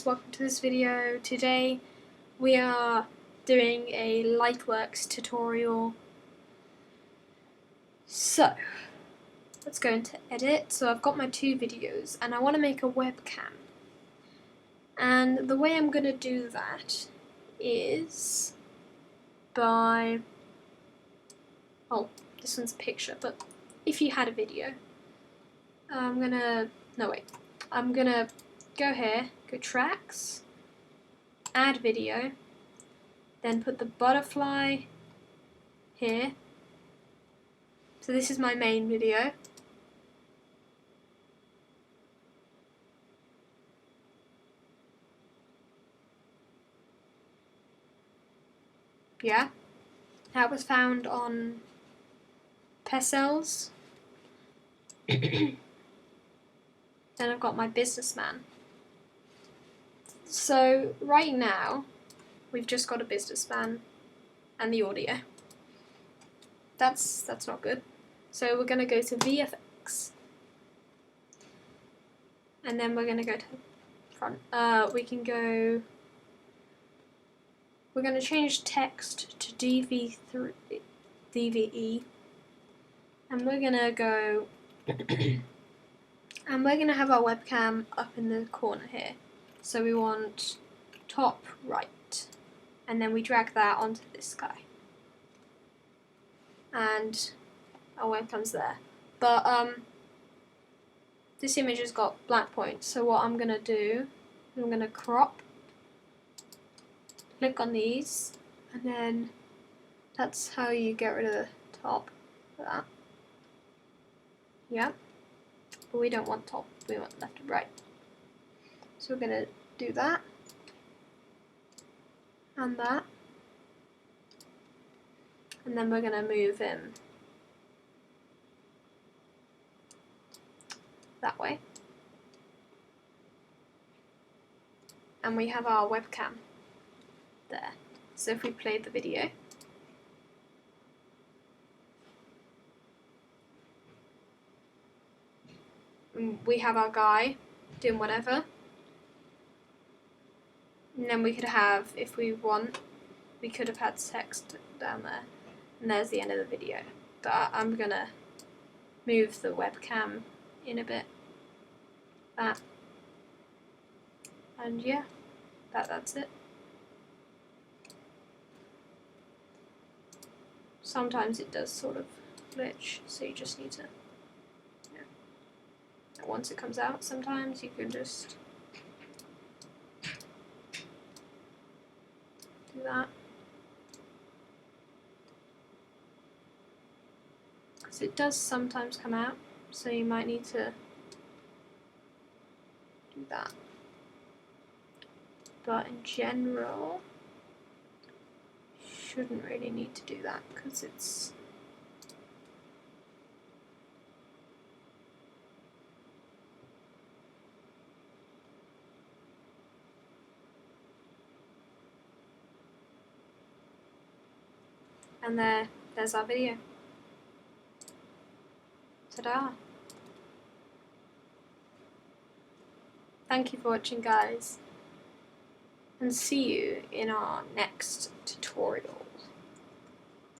welcome to this video. Today we are doing a Lightworks tutorial. So let's go into edit. So I've got my two videos and I want to make a webcam. And the way I'm going to do that is by, oh, this one's a picture, but if you had a video, I'm gonna go here, go tracks, add video, then put the butterfly here. So this is my main video. Yeah, that was found on Pessels. Then I've got my businessman. So right now we've just got a businessman and the audio. That's not good. So we're gonna go to VFX and then we're gonna go to front. We're gonna change text to DVE and we're gonna go and we're going to have our webcam up in the corner here. So we want top right. And then we drag that onto this guy. And our webcam's there. But this image has got black points. So what I'm going to do, I'm going to crop, click on these, and then that's how you get rid of the top. Like that. Yeah. But we don't want top, we want left and right. So we're going to do that, and that, and then we're going to move him that way. And we have our webcam there. So if we play the video, we have our guy doing whatever, and then we could have, if we want, we could have had text down there, and there's the end of the video. But I'm gonna move the webcam in a bit, that, and yeah, that's it. Sometimes it does sort of glitch, so you just need to, once it comes out, sometimes you can just do that. Because it does sometimes come out, so you might need to do that. But in general, shouldn't really need to do that because it's and there's our video. Ta-da! Thank you for watching, guys, and see you in our next tutorial.